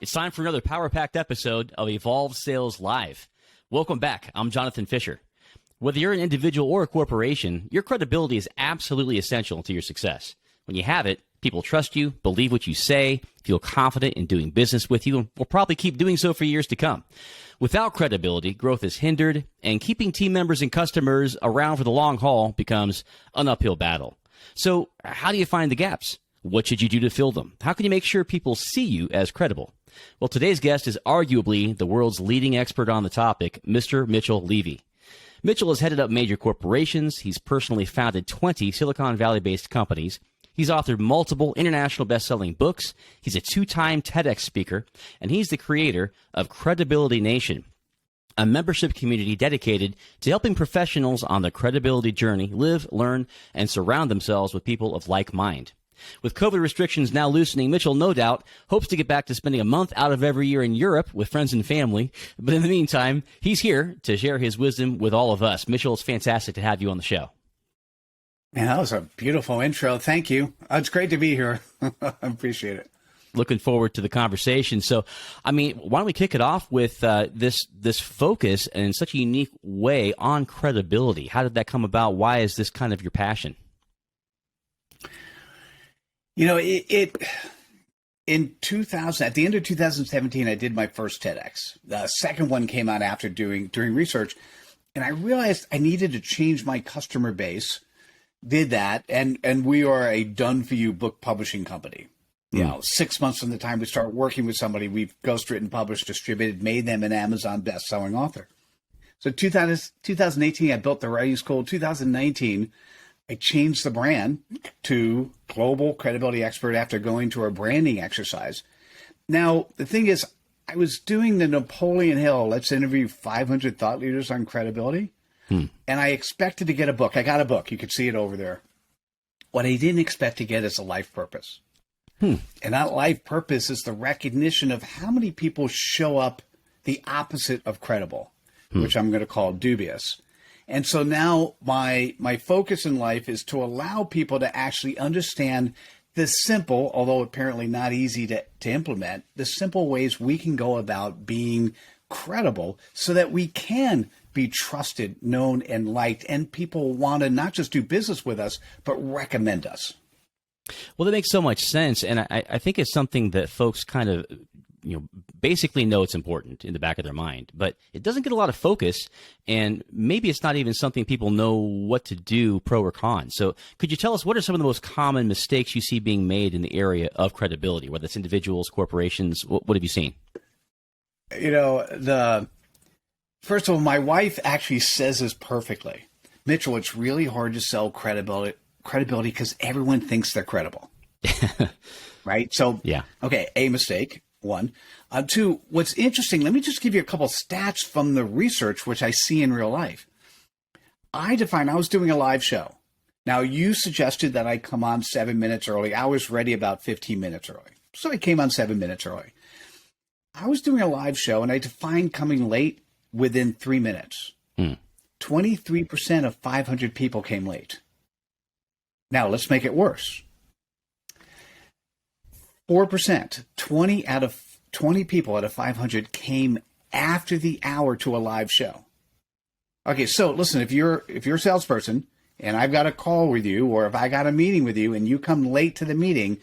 It's time for another power-packed episode of Evolved Sales Live. Welcome back. I'm Jonathan Fisher. Whether you're an individual or a corporation, your credibility is absolutely essential to your success. When you have it, people trust you, believe what you say, feel confident in doing business with you, and will probably keep doing so for years to come. Without credibility, growth is hindered, and keeping team members and customers around for the long haul becomes an uphill battle. So how do you find the gaps? What should you do to fill them? How can you make sure people see you as credible? Well, today's guest is arguably the world's leading expert on the topic, Mr. Mitchell Levy. Mitchell has headed up major corporations. He's personally founded 20 Silicon Valley-based companies. He's authored multiple international best-selling books. He's a 2-time TEDx speaker, and he's the creator of Credibility Nation, a membership community dedicated to helping professionals on the credibility journey live, learn, and surround themselves with people of like mind. With COVID restrictions now loosening, Mitchell, no doubt, hopes to get back to spending a month out of every year in Europe with friends and family. But in the meantime, he's here to share his wisdom with all of us. Mitchell, it's fantastic to have you on the show. Man, that was a beautiful intro. Thank you. It's great to be here. I appreciate it. Looking forward to the conversation. So, I mean, why don't we kick it off with this focus in such a unique way on credibility? How did that come about? Why is this kind of your passion? You know, in 2000, at the end of 2017, I did my first TEDx. The second one came out after doing research, and I realized I needed to change my customer base. Did that, and we are a done-for-you book publishing company. You know, 6 months from the time we start working with somebody, we've ghostwritten, published, distributed, made them an Amazon best-selling author. So 2018, I built the writing school. 2019, I changed the brand to Global Credibility Expert after going to a branding exercise. Now, the thing is, I was doing the Napoleon Hill, let's interview 500 thought leaders on credibility. And I expected to get a book. I got a book. You could see it over there. What I didn't expect to get is a life purpose. And that life purpose is the recognition of how many people show up the opposite of credible, which I'm going to call dubious. And so now my focus in life is to allow people to actually understand the simple, although apparently not easy to implement, the simple ways we can go about being credible so that we can be trusted, known, and liked, and people want to not just do business with us, but recommend us. Well, that makes so much sense, and I think it's something that folks kind of, basically know it's important in the back of their mind, but it doesn't get a lot of focus, and maybe it's not even something people know what to do, pro or con. So could you tell us what are some of the most common mistakes you see being made in the area of credibility, whether it's individuals, corporations? What have you seen? First of all, my wife actually says this perfectly. Mitchell, it's really hard to sell credibility because everyone thinks they're credible. Right? So, yeah. Okay, a mistake, one. Two, what's interesting, let me just give you a couple stats from the research, which I see in real life. I was doing a live show. Now, you suggested that I come on 7 minutes early. I was ready about 15 minutes early. So I came on 7 minutes early. I was doing a live show, and I defined coming late within 3 minutes. 23% of 500 people came late. Now, let's make it worse. 4%, 20 people out of 500 came after the hour to a live show. Okay, so listen, if you're a salesperson and I've got a call with you, or if I got a meeting with you and you come late to the meeting,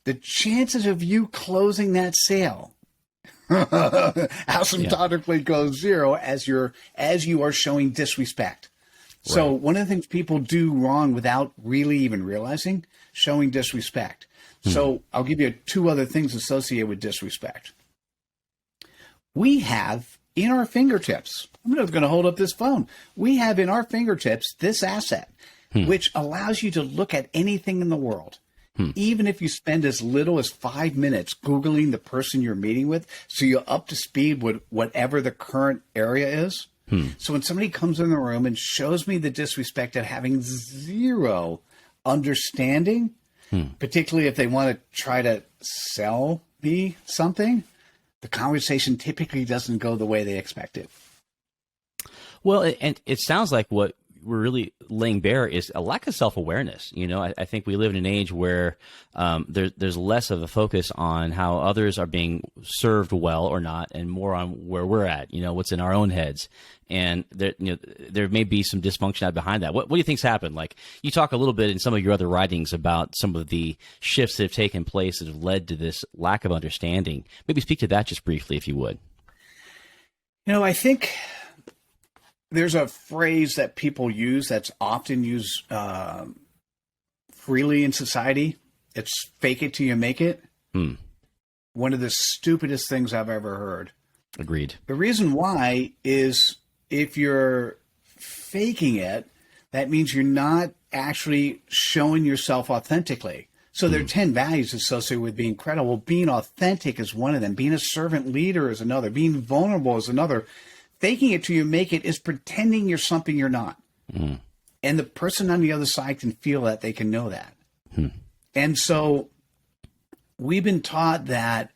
the chances of you closing that sale asymptotically goes zero as you are showing disrespect. Right. So one of the things people do wrong without really even realizing, showing disrespect. So I'll give you 2 other things associated with disrespect. We have in our fingertips, I'm going to hold up this phone. We have in our fingertips this asset, which allows you to look at anything in the world. Even if you spend as little as 5 minutes Googling the person you're meeting with, so you're up to speed with whatever the current area is. So when somebody comes in the room and shows me the disrespect of having zero understanding, particularly if they want to try to sell me something, the conversation typically doesn't go the way they expect it. Well, and it sounds like what we're really laying bare is a lack of self-awareness. I think we live in an age where there's less of a focus on how others are being served well or not, and more on where we're at, what's in our own heads. And there may be some dysfunction out behind that. What do you think's happened? Like, you talk a little bit in some of your other writings about some of the shifts that have taken place that have led to this lack of understanding. Maybe speak to that just briefly, if you would. I think there's a phrase that people use that's often used freely in society. It's fake it till you make it. One of the stupidest things I've ever heard. Agreed. The reason why is if you're faking it, that means you're not actually showing yourself authentically. So there are 10 values associated with being credible. Being authentic is one of them. Being a servant leader is another. Being vulnerable is another. Faking it till you make it is pretending you're something you're not. And the person on the other side can feel that. They can know that. And so we've been taught that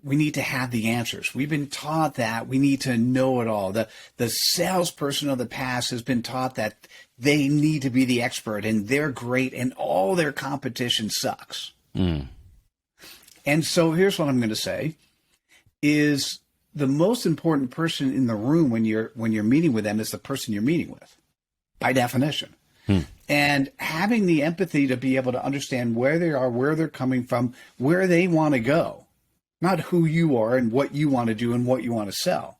we need to have the answers. We've been taught that we need to know it all. The salesperson of the past has been taught that they need to be the expert and they're great and all their competition sucks. And so here's what I'm going to say is the most important person in the room when you're meeting with them is the person you're meeting with, by definition. And having the empathy to be able to understand where they are, where they're coming from, where they want to go, not who you are and what you want to do and what you want to sell.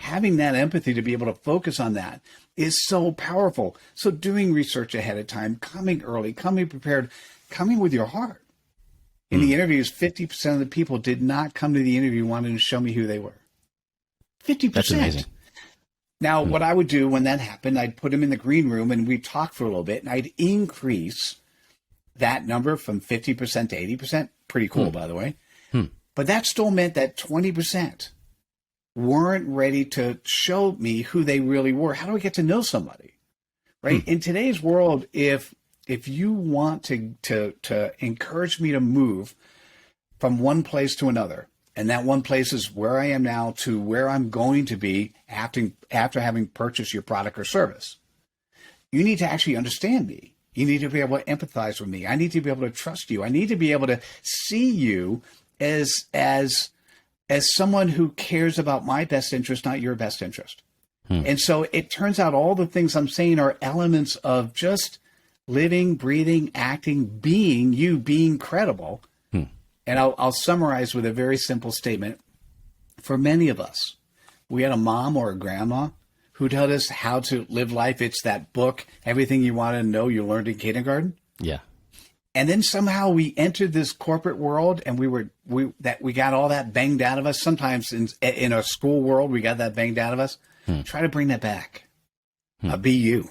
Having that empathy to be able to focus on that is so powerful. So doing research ahead of time, coming early, coming prepared, coming with your heart. In the interviews, 50% of the people did not come to the interview wanting to show me who they were. 50%. That's amazing. Now, what I would do when that happened, I'd put them in the green room and we'd talk for a little bit, and I'd increase that number from 50% to 80%. Pretty cool, by the way. But that still meant that 20% weren't ready to show me who they really were. How do I get to know somebody? Right? In today's world, if you want to encourage me to move from one place to another, and that one place is where I am now to where I'm going to be after having purchased your product or service, you need to actually understand me. You need to be able to empathize with me. I need to be able to trust you. I need to be able to see you as someone who cares about my best interest, not your best interest. And so it turns out all the things I'm saying are elements of just living, breathing, acting, being you, being credible. And I'll summarize with a very simple statement. For many of us, we had a mom or a grandma who taught us how to live life. It's that book, Everything You Want to Know You Learned in Kindergarten. Yeah. And then somehow we entered this corporate world, and we got all that banged out of us. Sometimes in a school world, we got that banged out of us. Try to bring that back. Be you.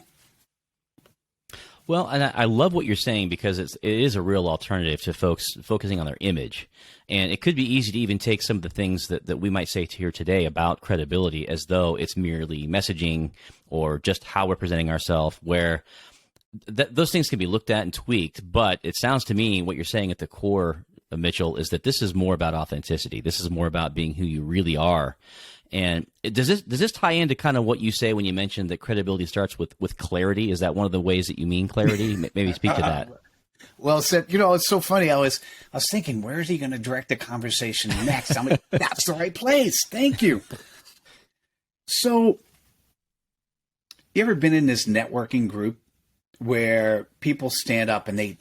Well, and I love what you're saying, because it is a real alternative to folks focusing on their image. And it could be easy to even take some of the things that we might say here today about credibility as though it's merely messaging or just how we're presenting ourselves, where those things can be looked at and tweaked. But it sounds to me what you're saying at the core, Mitchell, is that this is more about authenticity. This is more about being who you really are. And does this tie into kind of what you say when you mentioned that credibility starts with clarity? Is that one of the ways that you mean clarity? Maybe speak to that. Well, it's so funny. I was thinking, where is he going to direct the conversation next? I'm like, that's the right place. Thank you. So, you ever been in this networking group where people stand up and they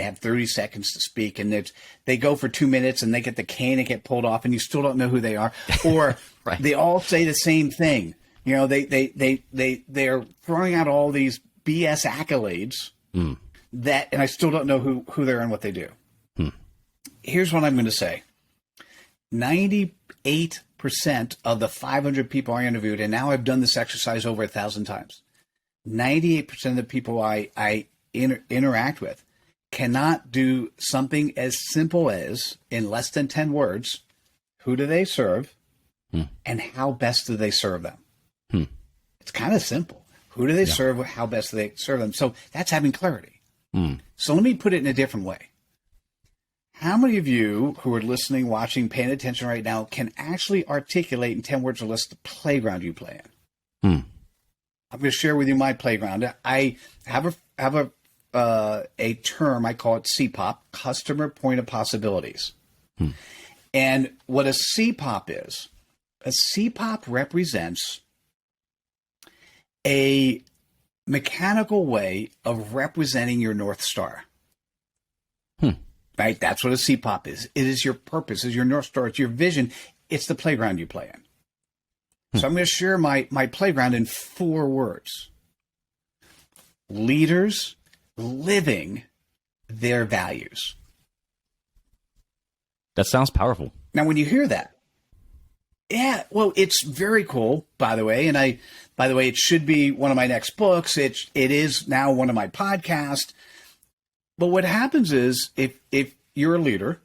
have 30 seconds to speak, and they go for 2 minutes and they get the cane and get pulled off, and you still don't know who they are, or right. They all say the same thing. They're throwing out all these BS accolades and I still don't know who they are and what they do. Here's what I'm going to say. 98% of the 500 people I interviewed, and now I've done this exercise over 1,000 times, 98% of the people I interact with cannot do something as simple as, in less than 10 words, who do they serve and how best do they serve them? It's kind of simple. Who do they serve? How best do they serve them? So that's having clarity. So let me put it in a different way. How many of you who are listening, watching, paying attention right now can actually articulate in 10 words or less the playground you play in? I'm going to share with you my playground. I have a term, I call it CPOP, Customer Point of Possibilities. And what a CPOP represents a mechanical way of representing your North Star. Right? That's what a CPOP is. It is your purpose, it's your North Star, it's your vision, it's the playground you play in. So I'm going to share my playground in 4 words. Leaders living their values. That sounds powerful. Now, when you hear that, yeah, well, it's very cool, by the way. And it should be one of my next books. It is now one of my podcasts. But what happens is if you're a leader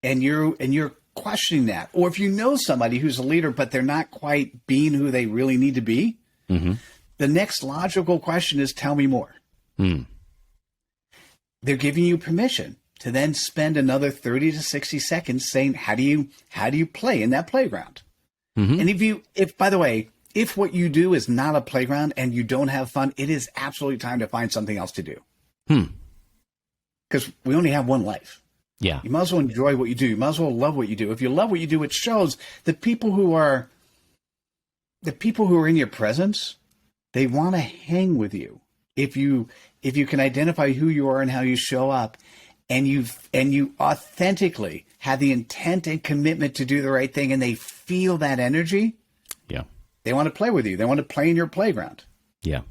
and you're questioning that, or if you know somebody who's a leader, but they're not quite being who they really need to be, the next logical question is, tell me more. They're giving you permission to then spend another 30 to 60 seconds saying, how do you play in that playground? And if by the way, if what you do is not a playground and you don't have fun, it is absolutely time to find something else to do. Because we only have one life. Yeah. You might as well enjoy what you do. You might as well love what you do. If you love what you do, it shows. The people who are in your presence, they want to hang with you. If you can identify who you are and how you show up, and you authentically have the intent and commitment to do the right thing, and they feel that energy, they want to play with you. They want to play in your playground. Yeah.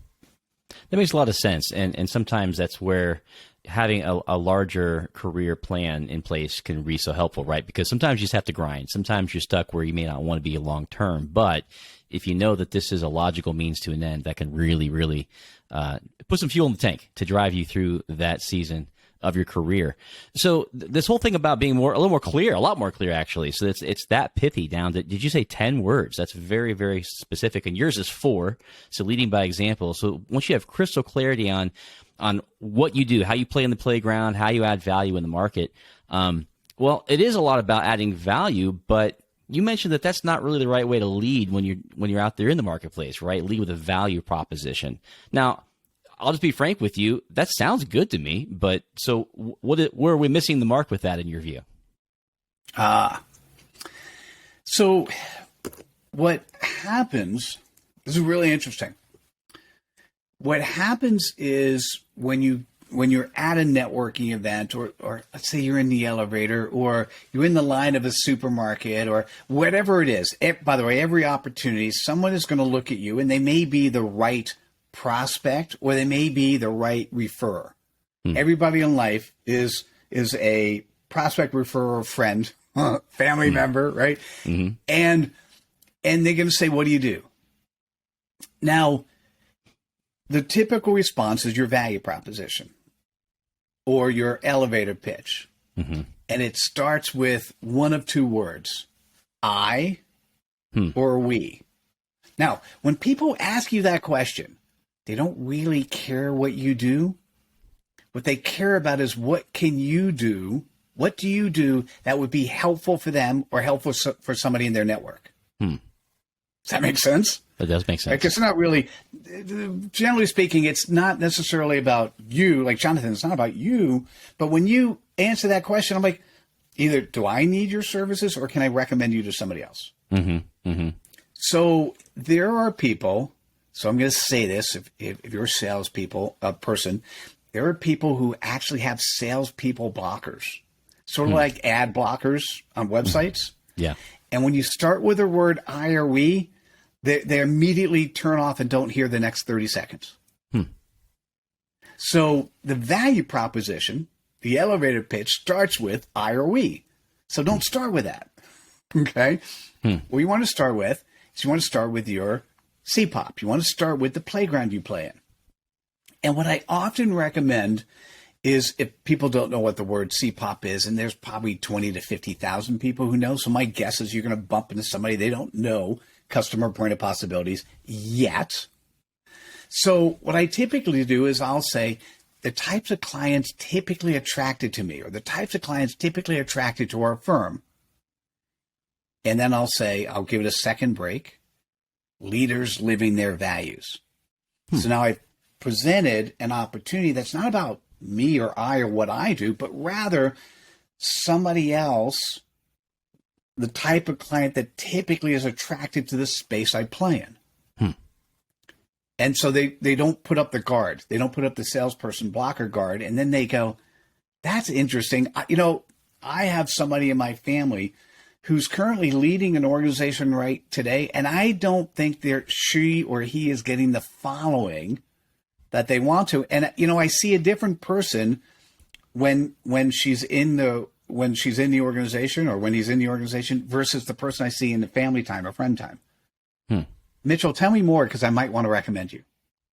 That makes a lot of sense. And sometimes that's where having a larger career plan in place can be so helpful, right? Because sometimes you just have to grind. Sometimes you're stuck where you may not want to be long term. But if you know that this is a logical means to an end, that can really, really put some fuel in the tank to drive you through that season of your career. So this whole thing about being a lot more clear, actually. So it's that pithy down to, did you say 10 words? That's very, very specific. And yours is 4. So leading by example. So once you have crystal clarity on what you do, how you play in the playground, how you add value in the market. Well, it is a lot about adding value, but you mentioned that that's not really the right way to lead when you're out there in the marketplace, right? Lead with a value proposition. Now, I'll just be frank with you. That sounds good to me, but so where are we missing the mark with that in your view? So what happens, this is really interesting. What happens is when you're at a networking event, or let's say you're in the elevator, or you're in the line of a supermarket, or whatever it is. By the way, every opportunity, someone is going to look at you, and they may be the right prospect, or they may be the right referrer. Everybody in life is a prospect, referrer, friend, family member, right? And they're going to say, "What do you do?" Now, the typical response is your value proposition or your elevator pitch. And it starts with one of 2 words, I or we. Now, when people ask you that question, they don't really care what you do. What they care about is, what can you do? What do you do that would be helpful for them or helpful for somebody in their network? Does that make sense? That does make sense. Like, it's not really, generally speaking, it's not necessarily about you. Like, Jonathan, it's not about you. But when you answer that question, I'm like, either do I need your services, or can I recommend you to somebody else? So there are people, so I'm going to say this, if you're a salespeople, a person, there are people who actually have salespeople blockers, sort of like ad blockers on websites. Yeah. And when you start with the word I or we, they immediately turn off and don't hear the next 30 seconds. So the value proposition, the elevator pitch, starts with I or we. So don't start with that. Okay? What you want to start with is, you want to start with your CPOP. You want to start with the playground you play in. And what I often recommend is, if people don't know what the word CPOP is, and there's probably 20 to 50,000 people who know, so my guess is you're going to bump into somebody they don't know customer point of possibilities yet. So what I typically do is I'll say, the types of clients typically attracted to me, or the types of clients typically attracted to our firm. And then I'll say, I'll give it a second break, leaders living their values. So now I've presented an opportunity that's not about me or I or what I do, but rather somebody else, the type of client that typically is attracted to the space I play in. And so they don't put up the guard. They don't put up the salesperson blocker guard. And then they go, that's interesting. I have somebody in my family who's currently leading an organization right today, and I don't think she or he is getting the following that they want to. And I see a different person when she's in the organization or when he's in the organization versus the person I see in the family time or friend time. Mitchell, tell me more because I might want to recommend you.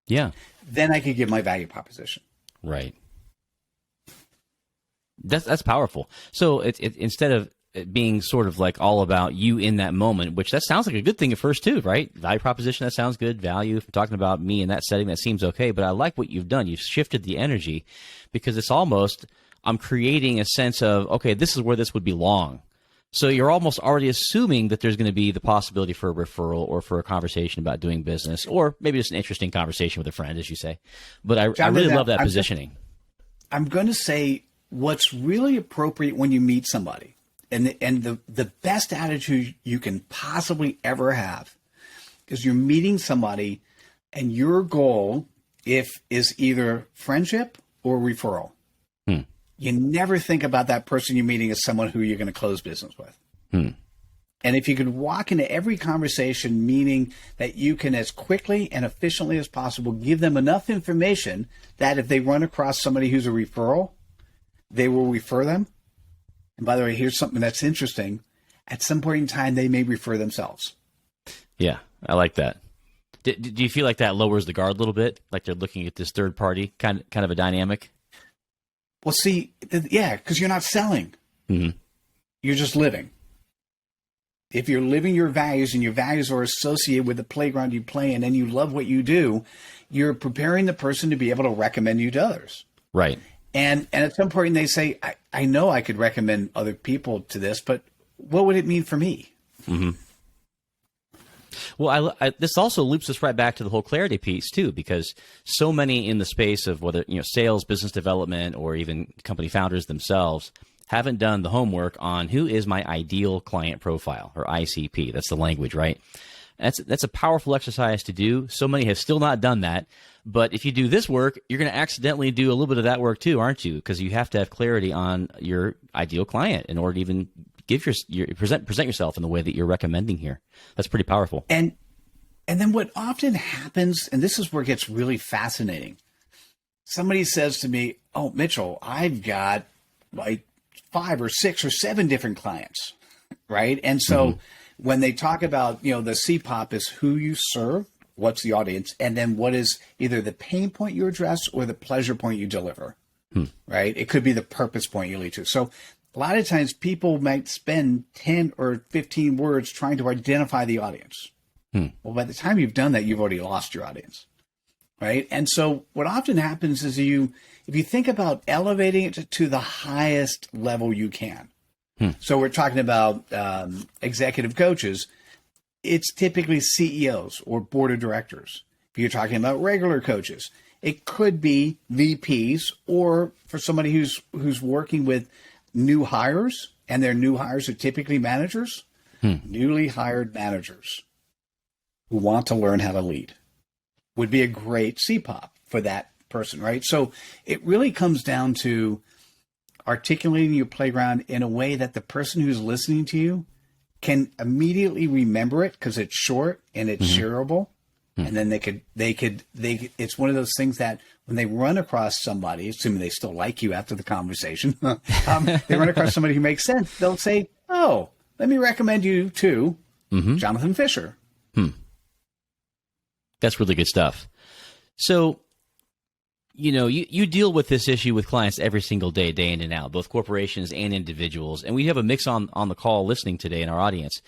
Yeah. Then I could give my value proposition. Right. That's powerful. So it instead of it being sort of like all about you in that moment, which that sounds like a good thing at first too, right? Value proposition, that sounds good. Value, if I'm talking about me in that setting, that seems okay. But I like what you've done. You've shifted the energy because it's almost, I'm creating a sense of, okay, this is where this would belong. So you're almost already assuming that there's going to be the possibility for a referral or for a conversation about doing business, or maybe just an interesting conversation with a friend, as you say. But I really love that positioning. I'm going to say what's really appropriate when you meet somebody, and the best attitude you can possibly ever have is you're meeting somebody and your goal is either friendship or referral. You never think about that person you're meeting as someone who you're going to close business with. And if you could walk into every conversation meaning that you can as quickly and efficiently as possible give them enough information that if they run across somebody who's a referral, they will refer them. And by the way, here's something that's interesting. At some point in time, they may refer themselves. Yeah, I like that. Do you feel like that lowers the guard a little bit? Like they're looking at this third party, kind of a dynamic? Well, see, because you're not selling. You're just living. If you're living your values and your values are associated with the playground you play in and you love what you do, you're preparing the person to be able to recommend you to others. Right. And at some point they say, I know I could recommend other people to this, but what would it mean for me? Well, this also loops us right back to the whole clarity piece too, because so many in the space of whether sales, business development, or even company founders themselves haven't done the homework on who is my ideal client profile, or ICP. That's the language, right? That's a powerful exercise to do. So many have still not done that. But if you do this work, you're going to accidentally do a little bit of that work too, aren't you? Because you have to have clarity on your ideal client in order to even present yourself in the way that you're recommending here. That's pretty powerful. And then what often happens, and this is where it gets really fascinating. Somebody says to me, "Oh, Mitchell, I've got like 5 or 6 or 7 different clients," right? And so when they talk about, the CPOP is who you serve, what's the audience, and then what is either the pain point you address or the pleasure point you deliver, right? It could be the purpose point you lead to. So a lot of times people might spend 10 or 15 words trying to identify the audience. Well, by the time you've done that, you've already lost your audience, right? And so what often happens is if you think about elevating it to the highest level you can. So we're talking about executive coaches. It's typically CEOs or board of directors. If you're talking about regular coaches, it could be VPs, or for somebody who's working with new hires, and their new hires are typically managers, newly hired managers who want to learn how to lead would be a great CPOP for that person, right? So it really comes down to articulating your playground in a way that the person who's listening to you can immediately remember it because it's short and it's shareable. And then it's one of those things that when they run across somebody, assuming they still like you after the conversation, they run across somebody who makes sense. They'll say, "Oh, let me recommend you to Jonathan Fisher." That's really good stuff. So, you deal with this issue with clients every single day, day in and out, both corporations and individuals. And we have a mix on the call listening today in our audience.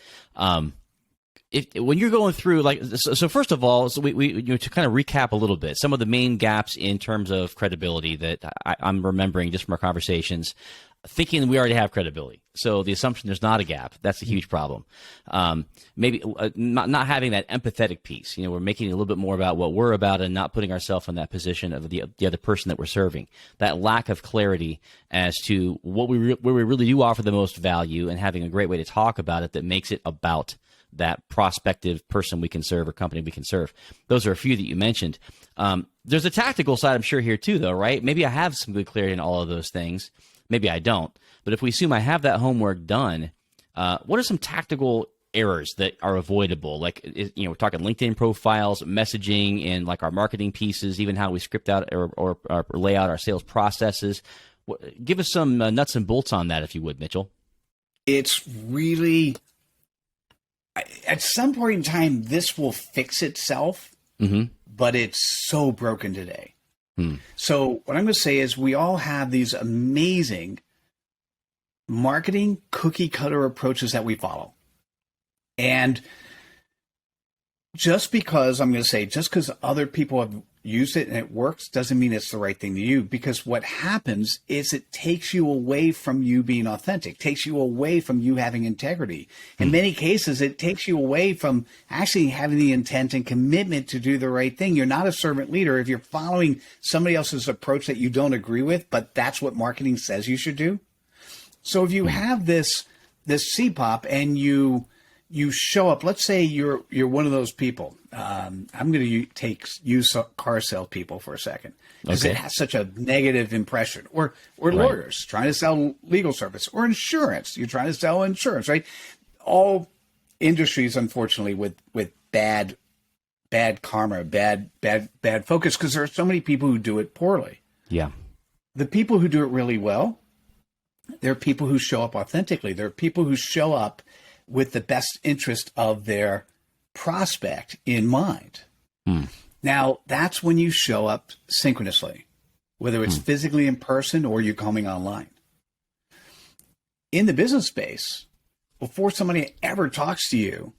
When you're going through, so first of all, so we to kind of recap a little bit, some of the main gaps in terms of credibility that I'm remembering just from our conversations. thinking we already have credibility. So the assumption there's not a gap, that's a huge problem. Maybe not having that empathetic piece. You know, we're making it a little bit more about what we're about and not putting ourselves in that position of the other person that we're serving. That lack of clarity as to where we really do offer the most value, and having a great way to talk about it that makes it about that prospective person we can serve or company we can serve. Those are a few that you mentioned. There's a tactical side, I'm sure, here too, though, right? Maybe I have some good clarity in all of those things. Maybe I don't. But if we assume I have that homework done, what are some tactical errors that are avoidable? Like, you know, we're talking LinkedIn profiles, messaging, and like our marketing pieces, even how we script out or lay out our sales processes. Give us some nuts and bolts on that, if you would, Mitchell. It's really, at some point in time, this will fix itself, but it's so broken today. So what I'm going to say is we all have these amazing marketing cookie cutter approaches that we follow. And just because other people have used it and it works doesn't mean it's the right thing to you, because what happens is it takes you away from you being authentic, takes you away from you having integrity. In many cases, it takes you away from actually having the intent and commitment to do the right thing. You're not a servant leader if you're following somebody else's approach that you don't agree with, but that's what marketing says you should do. So if you have this CPOP and you show up, let's say you're one of those people. I'm going to use car salespeople for a second, because it has such a negative impression. Or lawyers trying to sell legal service, or insurance. You're trying to sell insurance, right? All industries, unfortunately, with bad karma, bad focus, because there are so many people who do it poorly. Yeah. The people who do it really well, they're people who show up authentically. They're people who show up with the best interest of their prospect in mind. Now, that's when you show up synchronously, whether it's physically in person or you're coming online. In the business space, before somebody ever talks to you,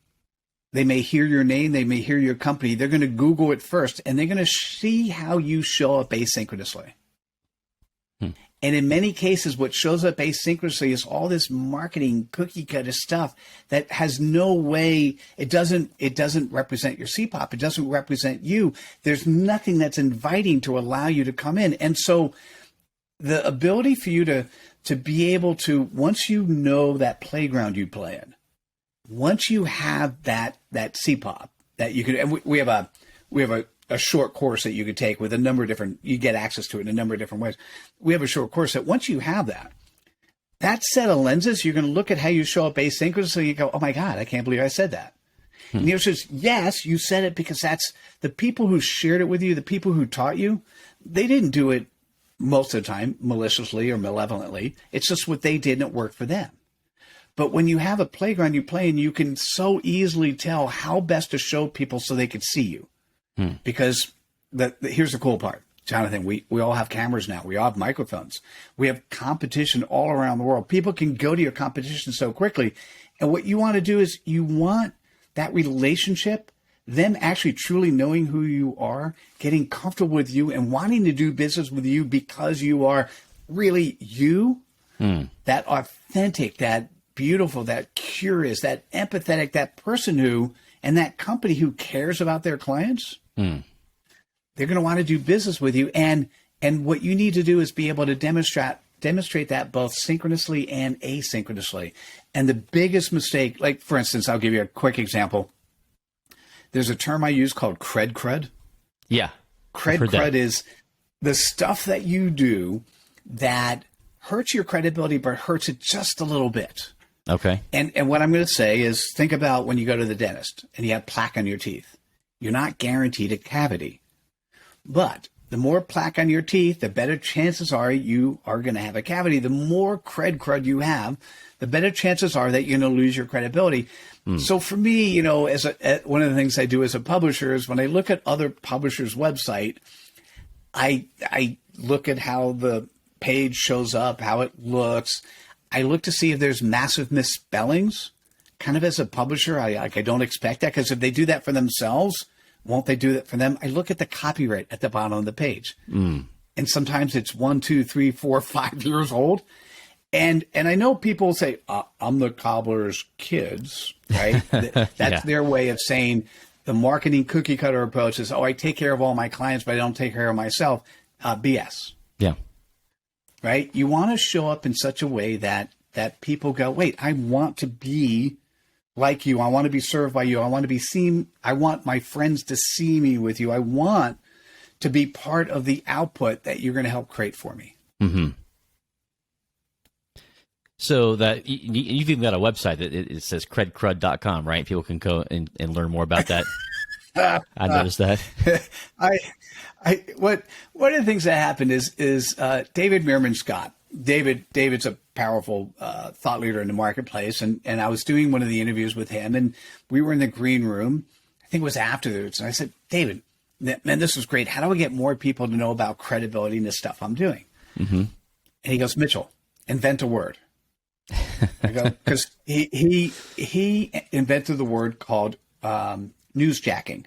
they may hear your name, they may hear your company, they're going to Google it first, and they're going to see how you show up asynchronously. And in many cases, what shows up asynchronously is all this marketing cookie cutter stuff that has no way. It doesn't represent your CPOP. It doesn't represent you. There's nothing that's inviting to allow you to come in. And so the ability for you to be able to, once you know that playground you play in, once you have that CPOP that you could, and we have a short course that you could take with a number of different, you get access to it in a number of different ways. We have a short course that once you have that set of lenses, you're going to look at how you show up asynchronously and you go, oh my God, I can't believe I said that. And the answer is, yes, you said it because that's the people who shared it with you, the people who taught you, they didn't do it most of the time maliciously or malevolently. It's just what they did and it worked for them. But when you have a playground you play in, you can so easily tell how best to show people so they could see you. Because here's the cool part, Jonathan, we all have cameras now. We all have microphones. We have competition all around the world. People can go to your competition so quickly. And what you want to do is you want that relationship, them actually truly knowing who you are, getting comfortable with you and wanting to do business with you because you are really you, that authentic, that beautiful, that curious, that empathetic, that person who, and that company who cares about their clients. They're going to want to do business with you. And what you need to do is be able to demonstrate that both synchronously and asynchronously. And the biggest mistake, like for instance, I'll give you a quick example. There's a term I use called cred. Yeah. Cred is the stuff that you do that hurts your credibility, but hurts it just a little bit. Okay. And what I'm going to say is, think about when you go to the dentist and you have plaque on your teeth. You're not guaranteed a cavity. But the more plaque on your teeth, the better chances are you are going to have a cavity. The more cred you have, the better chances are that you're going to lose your credibility. So for me, you know, as one of the things I do as a publisher is when I look at other publishers' website, I look at how the page shows up, how it looks. I look to see if there's massive misspellings. Kind of as a publisher, I don't expect that, because if they do that for themselves, won't they do that for them? I look at the copyright at the bottom of the page. And sometimes it's 1, 2, 3, 4, 5 years old. And I know people say, I'm the cobbler's kids, right? That's their way of saying the marketing cookie cutter approach is, I take care of all my clients, but I don't take care of myself. BS. Yeah. Right? You want to show up in such a way that people go, wait, I want to be like you. I want to be served by you. I want to be seen. I want my friends to see me with you. I want to be part of the output that you're going to help create for me. Mm-hmm. So that you've even got a website that it says credcrud.com, right? People can go and learn more about that. I noticed that. One of the things that happened is David Meerman Scott. David's a powerful thought leader in the marketplace, and I was doing one of the interviews with him, and we were in the green room. I think it was afterwards, and I said, David, man, this was great. How do I get more people to know about credibility and the stuff I'm doing? Mm-hmm. And he goes, Mitchell, invent a word. I go, because he invented the word called newsjacking.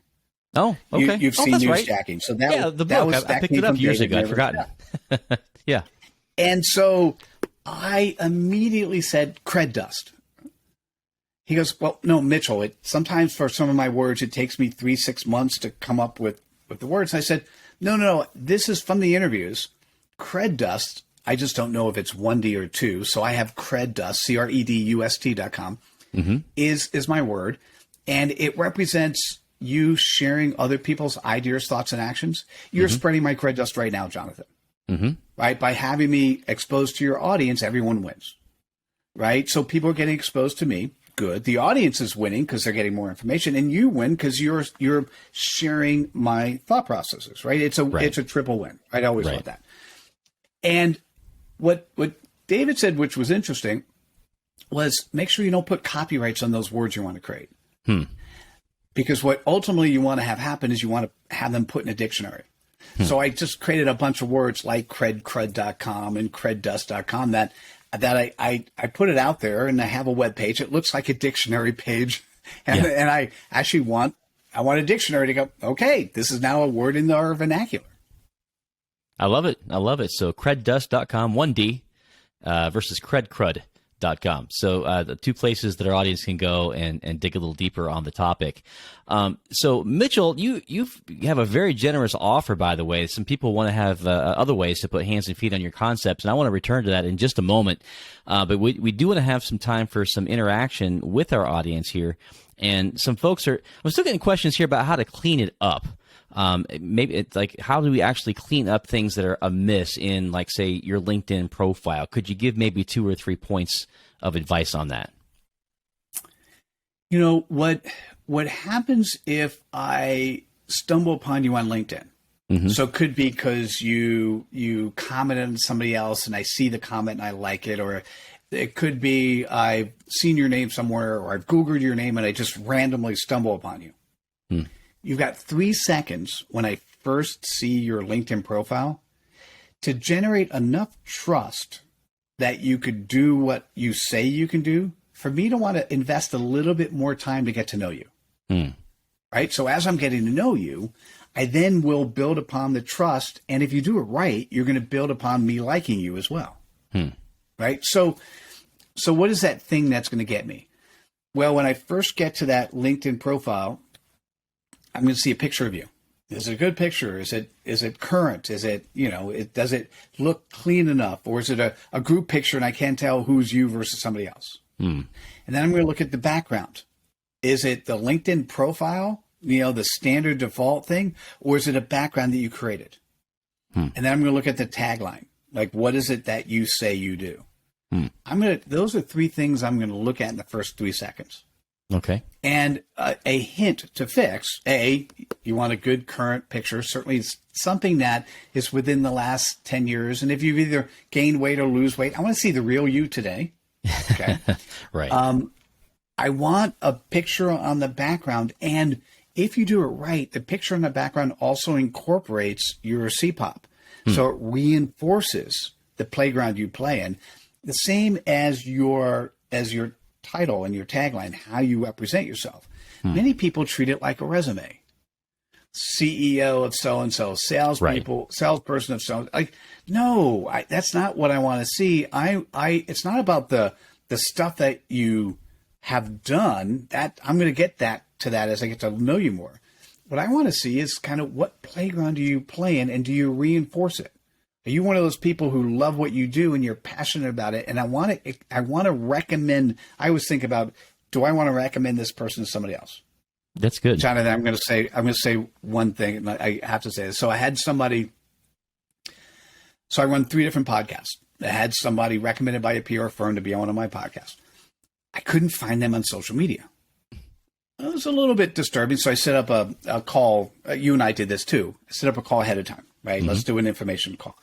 Oh, okay. You've seen newsjacking. Right. So the book. I picked it up years ago. I'd forgotten. Yeah. And so I immediately said cred dust. He goes, well, no, Mitchell, sometimes for some of my words, it takes me 3-6 months to come up with the words. I said, no, this is from the interviews. Cred dust, I just don't know if it's 1D or 2. So I have cred dust, CREDUST.com, is my word. And it represents you sharing other people's ideas, thoughts, and actions. You're spreading my cred dust right now, Jonathan. Mm-hmm. Right? By having me exposed to your audience, everyone wins. Right? So people are getting exposed to me. Good. The audience is winning because they're getting more information, and you win because you're sharing my thought processes. Right? It's a triple win. I always love that. And what David said, which was interesting, was make sure you don't put copyrights on those words you want to create. Because what ultimately you want to have happen is you want to have them put in a dictionary. So I just created a bunch of words like crud.com and creddust.com that I put it out there, and I have a web page. It looks like a dictionary page. And I actually want a dictionary to go, okay, this is now a word in our vernacular. I love it. So creddust.com, 1D versus credcrud.com. So the two places that our audience can go and dig a little deeper on the topic. So Mitchell, you have a very generous offer, by the way. Some people want to have other ways to put hands and feet on your concepts, and I want to return to that in just a moment. But we do want to have some time for some interaction with our audience here. And some folks I'm still getting questions here about how to clean it up. Maybe it's like, how do we actually clean up things that are amiss in, like, say, your LinkedIn profile? Could you give maybe 2 or 3 points of advice on that? You know, what happens if I stumble upon you on LinkedIn? So it could be because you commented on somebody else and I see the comment and I like it, or it could be I've seen your name somewhere, or I've Googled your name and I just randomly stumble upon you. You've got 3 seconds when I first see your LinkedIn profile to generate enough trust that you could do what you say you can do for me to want to invest a little bit more time to get to know you. Right? So as I'm getting to know you, I then will build upon the trust. And if you do it right, you're going to build upon me liking you as well. Right? So what is that thing that's going to get me? Well, when I first get to that LinkedIn profile, I'm going to see a picture of you. Is it a good picture? Is it current? Is it, does it look clean enough? Or is it a group picture and I can't tell who's you versus somebody else? And then I'm going to look at the background. Is it the LinkedIn profile, the standard default thing? Or is it a background that you created? And then I'm going to look at the tagline. Like, what is it that you say you do? Those are 3 things I'm going to look at in the first 3 seconds. Okay. And a hint to fix, you want a good current picture, certainly something that is within the last 10 years. And if you've either gained weight or lose weight, I want to see the real you today. Okay. Right. I want a picture on the background. And if you do it right, the picture on the background also incorporates your CPOP. So it reinforces the playground you play in, the same as your title and your tagline, how you represent yourself. Many people treat it like a resume. CEO of so-and-so, salesperson of so, like, no, that's not what I want to see. It's not about the stuff that you have done. That I'm going to get to that as I get to know you more. What I want to see is kind of what playground do you play in, and do you reinforce it? Are you one of those people who love what you do and you're passionate about it? And I want to recommend. I always think about, do I want to recommend this person to somebody else? That's good, Jonathan. I'm going to say one thing, and I have to say this. So I had somebody. So I run 3 different podcasts. I had somebody recommended by a PR firm to be on one of my podcasts. I couldn't find them on social media. It was a little bit disturbing. So I set up a call. You and I did this too. I set up a call ahead of time, right? Mm-hmm. Let's do an information call.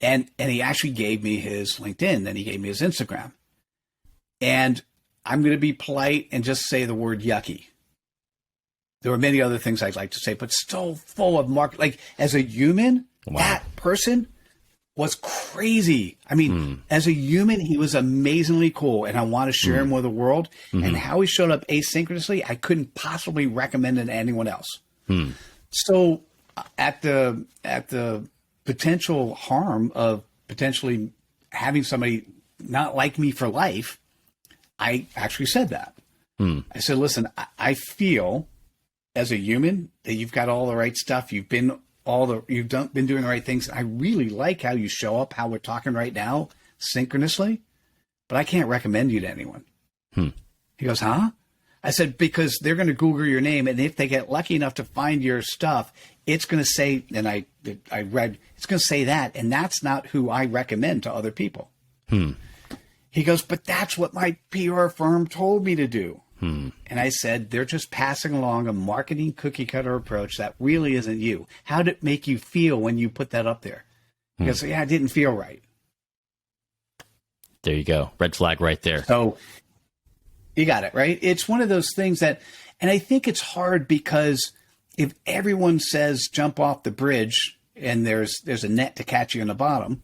And he actually gave me his LinkedIn. Then he gave me his Instagram. And I'm going to be polite and just say the word yucky. There were many other things I'd like to say, but so full of like as a human, wow. That person was crazy. I mean, as a human, he was amazingly cool, and I want to share him with the world. Mm-hmm. And how he showed up asynchronously, I couldn't possibly recommend it to anyone else. So at the potential harm of potentially having somebody not like me for life, I actually said that. I said, listen, I feel as a human that you've got all the right stuff. You've been been doing the right things. I really like how you show up, how we're talking right now, synchronously, but I can't recommend you to anyone. He goes, huh? I said, because they're going to Google your name, and if they get lucky enough to find your stuff, it's going to say, and I read, it's going to say that, and that's not who I recommend to other people. He goes, but that's what my PR firm told me to do. And I said, they're just passing along a marketing cookie cutter approach that really isn't you. How did it make you feel when you put that up there? He goes, yeah, it didn't feel right. There you go. Red flag right there. So you got it, right? It's one of those things that, and I think it's hard because if everyone says jump off the bridge and there's a net to catch you in the bottom,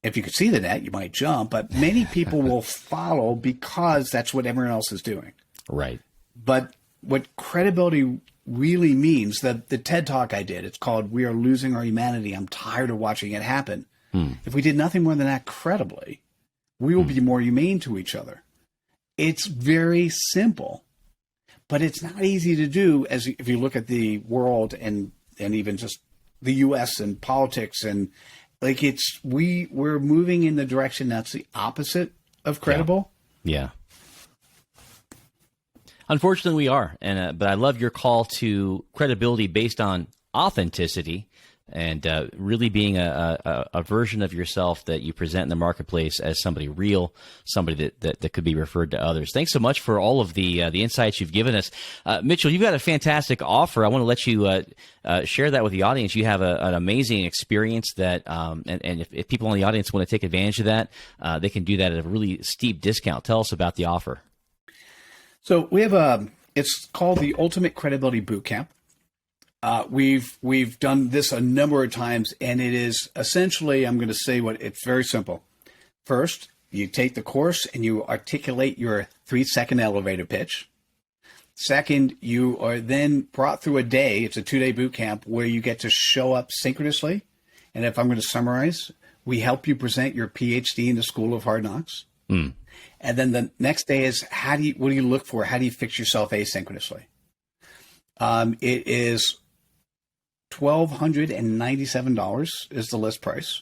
if you could see the net, you might jump, but many people will follow because that's what everyone else is doing. Right. But what credibility really means, the TED Talk I did, it's called We Are Losing Our Humanity. I'm tired of watching it happen. If we did nothing more than act credibly, we will be more humane to each other. It's very simple, but it's not easy to do if you look at the world and even just the U.S. and politics and like we're moving in the direction that's the opposite of credible. Yeah. Unfortunately, we are. But I love your call to credibility based on authenticity and really being a version of yourself that you present in the marketplace as somebody real, somebody that could be referred to others. Thanks so much for all of the insights you've given us. Mitchell, you've got a fantastic offer. I want to let you share that with the audience. You have an amazing experience that, and if people in the audience want to take advantage of that, they can do that at a really steep discount. Tell us about the offer. So we have it's called the Ultimate Credibility Bootcamp. We've done this a number of times, and it is essentially, I'm going to say it's very simple. First, you take the course and you articulate your 3-second elevator pitch. Second, you are then brought through a day. It's a 2-day boot camp where you get to show up synchronously. And if I'm going to summarize, we help you present your PhD in the School of Hard Knocks. And then the next day is what do you look for? How do you fix yourself asynchronously? It is $1,297 is the list price.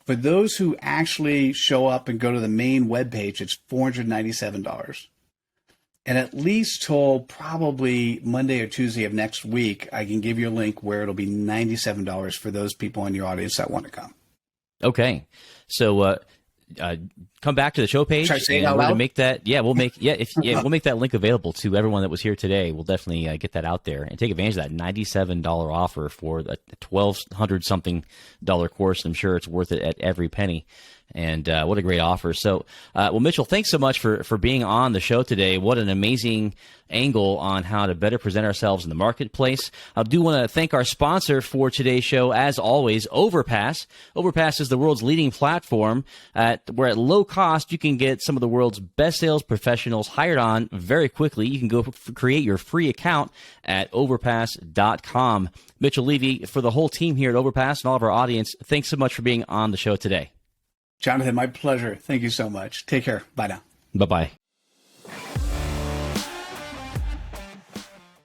For those who actually show up and go to the main webpage, it's $497. And at least till probably Monday or Tuesday of next week, I can give you a link where it'll be $97 for those people in your audience that want to come. Okay. So come back to the show page. Should I say and it out we're loud? gonna make that. Yeah, we'll make we'll make that link available to everyone that was here today. We'll definitely get that out there and take advantage of that $97 offer for the $1,200 something course. I'm sure it's worth it at every penny. And what a great offer. So, well, Mitchell, thanks so much for being on the show today. What an amazing angle on how to better present ourselves in the marketplace. I do want to thank our sponsor for today's show, as always, Overpass. Overpass is the world's leading platform where at low cost you can get some of the world's best sales professionals hired on very quickly. You can go create your free account at overpass.com. Mitchell Levy, for the whole team here at Overpass and all of our audience, thanks so much for being on the show today. Jonathan, my pleasure. Thank you so much. Take care. Bye now. Bye-bye.